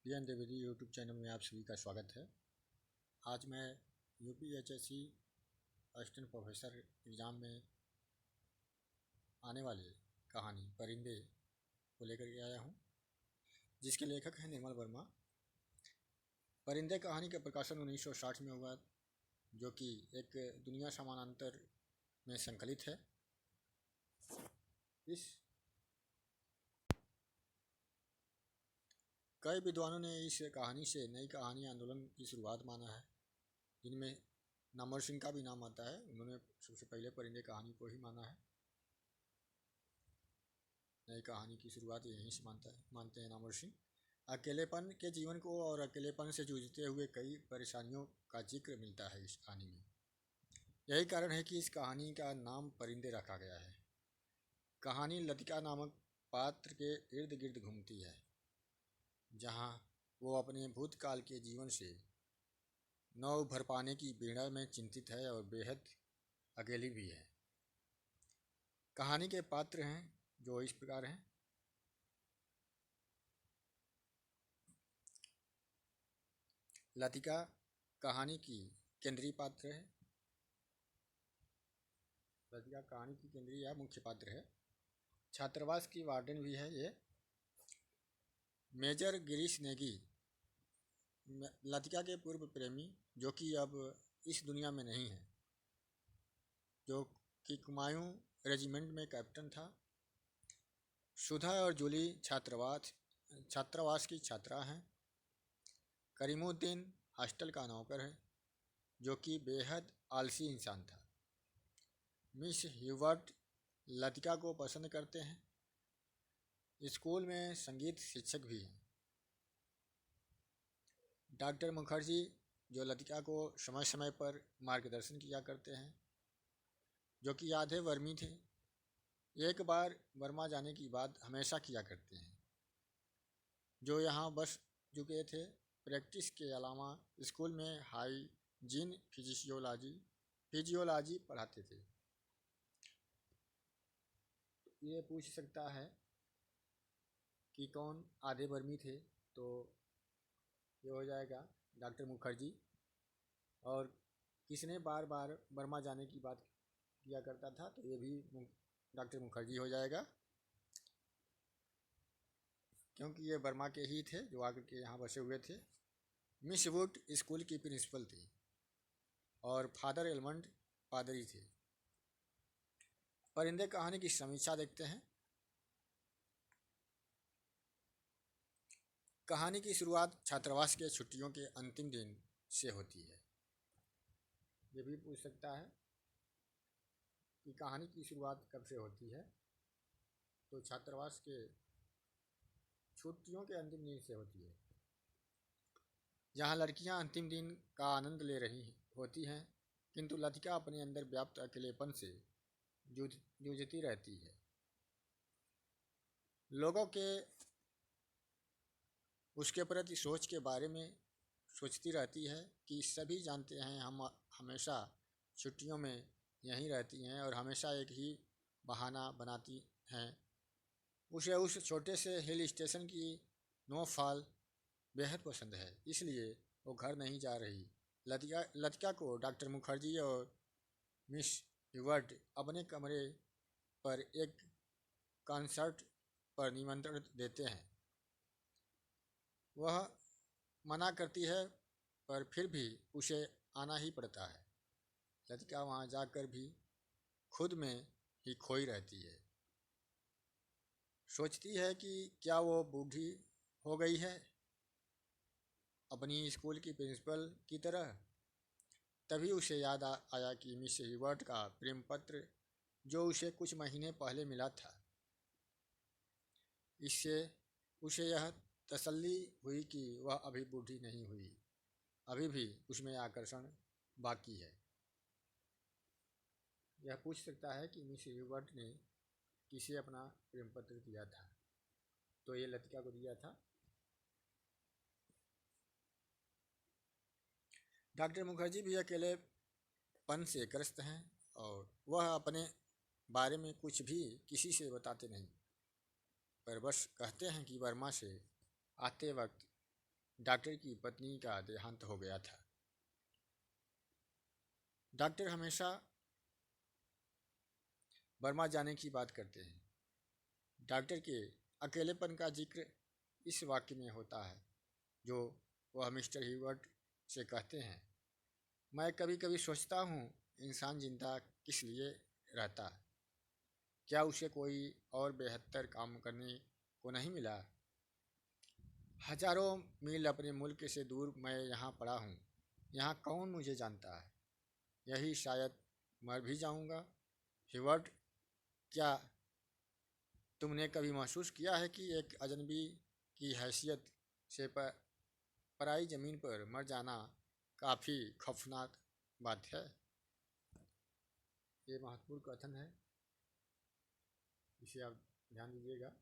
PN Dwivedi YouTube channel में आप सभी का स्वागत है। आज मैं यूपीएचएससी असिस्टेंट प्रोफेसर एग्ज़ाम में आने वाले कहानी परिंदे को लेकर के आया हूँ, जिसके लेखक हैं निर्मल वर्मा। परिंदे कहानी का प्रकाशन 1960 में हुआ, जो कि एक दुनिया समानांतर में संकलित है। इस कई विद्वानों ने इस कहानी से नई कहानी आंदोलन की शुरुआत माना है, जिनमें नामवर सिंह का भी नाम आता है। उन्होंने सबसे पहले परिंदे कहानी को ही माना है। नई कहानी की शुरुआत यहीं से मानते हैं नामवर सिंह। अकेलेपन के जीवन को और अकेलेपन से जूझते हुए कई परेशानियों का जिक्र मिलता है इस कहानी में। यही कारण है कि इस कहानी का नाम परिंदे रखा गया है। कहानी लतिका नामक पात्र के इर्द गिर्द घूमती है, जहाँ वो अपने भूतकाल के जीवन से नव भर पाने की पीड़ा में चिंतित है और बेहद अकेली भी है। कहानी के पात्र हैं जो इस प्रकार हैं। लतिका कहानी की केंद्रीय पात्र है। लतिका कहानी की केंद्रीय या मुख्य पात्र है। छात्रावास की वार्डन भी है ये। मेजर गिरीश नेगी लतिका के पूर्व प्रेमी, जो कि अब इस दुनिया में नहीं है, जो कि कुमायूं रेजिमेंट में कैप्टन था। सुधा और जूली छात्रावास की छात्रा हैं। करीमुद्दीन हॉस्टल का नौकर है, जो कि बेहद आलसी इंसान था। मिस ह्यूबर्ट लतिका को पसंद करते हैं। स्कूल में संगीत शिक्षक भी हैं। डॉक्टर मुखर्जी, जो लतिका को समय समय पर मार्गदर्शन किया करते हैं, जो कि आधे वर्मी थे। एक बार बर्मा जाने की बात हमेशा किया करते हैं, जो यहाँ बस चुके थे। प्रैक्टिस के अलावा स्कूल में हाइजीन फिजियोलॉजी पढ़ाते थे। ये पूछ सकता है कि कौन आधे बर्मी थे, तो ये हो जाएगा डॉक्टर मुखर्जी। और किसने बार बार बर्मा जाने की बात किया करता था, तो ये भी डॉक्टर मुखर्जी हो जाएगा, क्योंकि ये बर्मा के ही थे जो आकर के यहाँ बसे हुए थे। मिस वुड स्कूल की प्रिंसिपल थी और फादर एलमंड पादरी थे। परिंदे कहानी की समीक्षा देखते हैं। कहानी की शुरुआत छात्रावास के छुट्टियों के अंतिम दिन से होती है। ये भी पूछ सकता है कि कहानी की शुरुआत कब से होती है, तो छात्रावास के छुट्टियों के अंतिम दिन से होती है, जहाँ लड़कियाँ अंतिम दिन का आनंद ले रही होती हैं, किंतु लतिका अपने अंदर व्याप्त अकेलेपन से जूझती रहती है। लोगों के उसके प्रति सोच के बारे में सोचती रहती है कि सभी जानते हैं हम हमेशा छुट्टियों में यहीं रहती हैं और हमेशा एक ही बहाना बनाती हैं। उसे उस छोटे से हिल स्टेशन की स्नोफॉल बेहद पसंद है, इसलिए वो घर नहीं जा रही। लतिका को डॉक्टर मुखर्जी और मिस ह्यूबर्ट अपने कमरे पर एक कॉन्सर्ट पर निमंत्रण देते हैं। वह मना करती है, पर फिर भी उसे आना ही पड़ता है। लतिका वहाँ जाकर भी खुद में ही खोई रहती है। सोचती है कि क्या वो बूढ़ी हो गई है, अपनी स्कूल की प्रिंसिपल की तरह। तभी उसे याद आया कि मिस ह्यूबर्ट का प्रेम पत्र, जो उसे कुछ महीने पहले मिला था, इससे उसे यह तसल्ली हुई कि वह अभी बूढ़ी नहीं हुई, अभी भी उसमें आकर्षण बाकी है। यह पूछ सकता है कि मिस ह्यूबर्ट ने किसे अपना प्रेम पत्र दिया था, तो ये लतिका को दिया था। डॉक्टर मुखर्जी भी अकेलेपन से ग्रस्त हैं और वह अपने बारे में कुछ भी किसी से बताते नहीं, पर बस कहते हैं कि वर्मा से आते वक्त डॉक्टर की पत्नी का देहांत हो गया था। डॉक्टर हमेशा बर्मा जाने की बात करते हैं। डॉक्टर के अकेलेपन का जिक्र इस वाक्य में होता है जो वह मिस्टर ह्यूबर्ट से कहते हैं, मैं कभी कभी सोचता हूँ इंसान जिंदा किस लिए रहता, क्या उसे कोई और बेहतर काम करने को नहीं मिला। हजारों मील अपने मुल्क से दूर मैं यहाँ पड़ा हूँ, यहाँ कौन मुझे जानता है, यही शायद मर भी जाऊँगा। ह्यूबर्ट, क्या तुमने कभी महसूस किया है कि एक अजनबी की हैसियत से पराई ज़मीन पर मर जाना काफ़ी खौफनाक बात है। ये महत्वपूर्ण कथन है, इसे आप ध्यान दीजिएगा।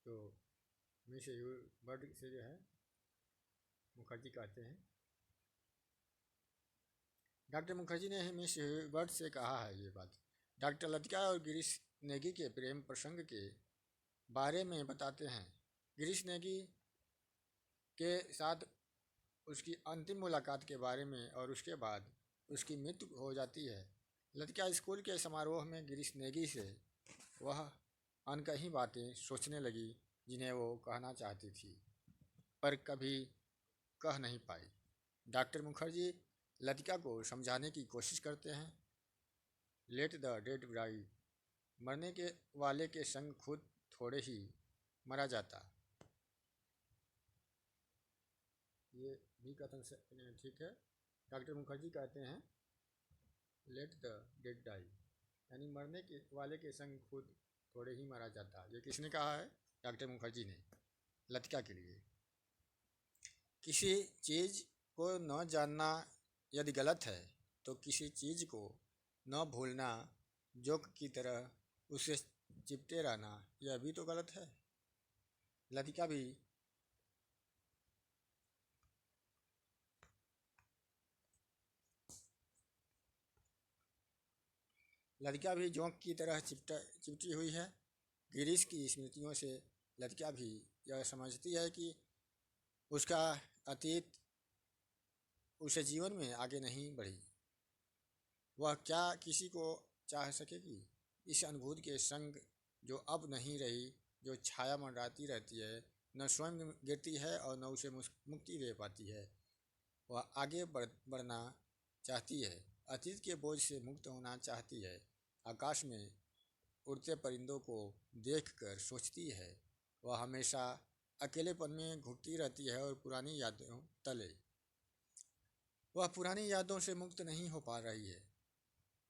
तो मिस ह्यूबर्ट से जो है मुखर्जी कहते हैं, डॉक्टर मुखर्जी ने मिस ह्यूबर्ट से कहा है ये बात। डॉक्टर लतिका और गिरीश नेगी के प्रेम प्रसंग के बारे में बताते हैं। गिरीश नेगी के साथ उसकी अंतिम मुलाकात के बारे में और उसके बाद उसकी मृत्यु हो जाती है। लतिका स्कूल के समारोह में गिरीश नेगी से वह अनकही बातें सोचने लगी जिन्हें वो कहना चाहती थी पर कभी कह नहीं पाई। डॉक्टर मुखर्जी लतिका को समझाने की कोशिश करते हैं, लेट द डेड डाई, मरने के वाले के संग खुद थोड़े ही मरा जाता। ये भी कथन से ठीक है। डॉक्टर मुखर्जी कहते हैं लेट द डेड डाई, यानी मरने के वाले के संग खुद थोड़े ही मरा जाता। ये किसने कहा है? डॉक्टर मुखर्जी ने लतिका के लिए। किसी चीज़ को न जानना यदि गलत है तो किसी चीज़ को न भूलना, जोक की तरह उसे चिपटे रहना, यह भी तो गलत है। लतिका भी जोंक की तरह चिपटी हुई है। गिरीश की स्मृतियों से लतिका भी यह समझती है कि उसका अतीत उसे जीवन में आगे नहीं बढ़ी। वह क्या किसी को चाह सकेगी? इस अनुभूति के संग जो अब नहीं रही, जो छाया मंडराती रहती है, न स्वयं गिरती है और न उसे मुक्ति दे पाती है। वह आगे बढ़ना चाहती है, अतीत के बोझ से मुक्त होना चाहती है। आकाश में उड़ते परिंदों को देखकर सोचती है वह हमेशा अकेलेपन में घुटती रहती है और पुरानी यादों तले वह पुरानी यादों से मुक्त नहीं हो पा रही है।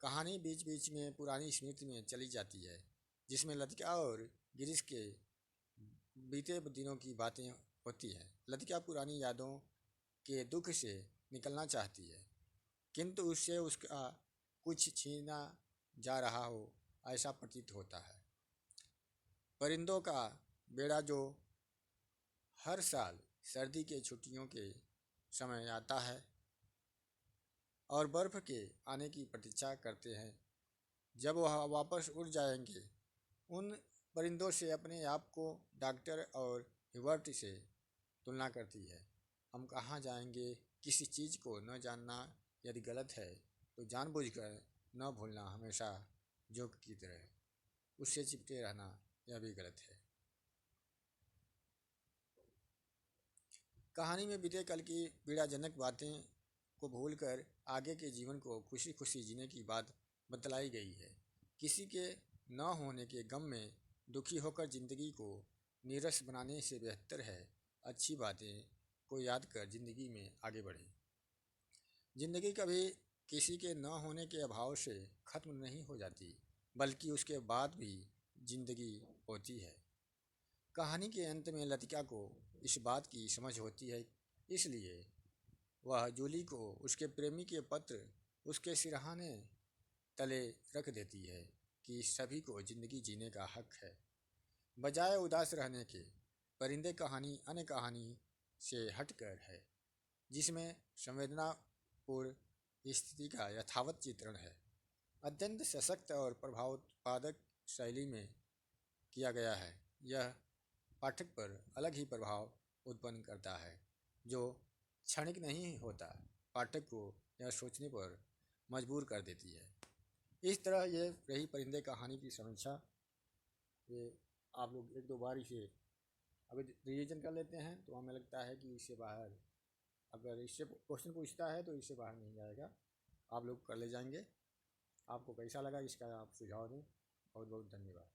कहानी बीच बीच में पुरानी स्मृति में चली जाती है जिसमें लतिका और गिरीश के बीते दिनों की बातें होती हैं। लतिका पुरानी यादों के दुख से निकलना चाहती है किंतु उससे उसका कुछ छीना जा रहा हो ऐसा प्रतीत होता है। परिंदों का बेड़ा जो हर साल सर्दी के छुट्टियों के समय आता है और बर्फ़ के आने की प्रतीक्षा करते हैं जब वह वापस उड़ जाएंगे, उन परिंदों से अपने आप को डॉक्टर और ह्यूबर्ट से तुलना करती है। हम कहाँ जाएंगे? किसी चीज़ को न जानना यदि गलत है तो जानबूझकर न भूलना, हमेशा जोक की तरह उससे चिपटे रहना, यह भी गलत है। कहानी में बीते कल की पीड़ाजनक बातें को भूलकर आगे के जीवन को खुशी खुशी जीने की बात बतलाई गई है। किसी के न होने के गम में दुखी होकर ज़िंदगी को नीरस बनाने से बेहतर है अच्छी बातें को याद कर ज़िंदगी में आगे बढ़ें। ज़िंदगी कभी किसी के न होने के अभाव से ख़त्म नहीं हो जाती, बल्कि उसके बाद भी ज़िंदगी होती है। कहानी के अंत में लतिका को इस बात की समझ होती है, इसलिए वह जूली को उसके प्रेमी के पत्र उसके सिरहाने तले रख देती है कि सभी को ज़िंदगी जीने का हक है बजाय उदास रहने के। परिंदे कहानी अन्य कहानी से हटकर है जिसमें संवेदनापूर्ण स्थिति का यथावत चित्रण है, अत्यंत सशक्त और प्रभावोत्पादक शैली में किया गया है। यह पाठक पर अलग ही प्रभाव उत्पन्न करता है जो क्षणिक नहीं होता, पाठक को यह सोचने पर मजबूर कर देती है। इस तरह ये रही परिंदे कहानी की समीक्षा। ये आप लोग एक दो बार इसे अगर रिवीजन कर लेते हैं तो हमें लगता है कि इससे बाहर, अगर इससे क्वेश्चन पूछता है तो इससे बाहर नहीं जाएगा, आप लोग कर ले जाएंगे। आपको कैसा लगा इसका आप सुझाव दें। बहुत बहुत धन्यवाद।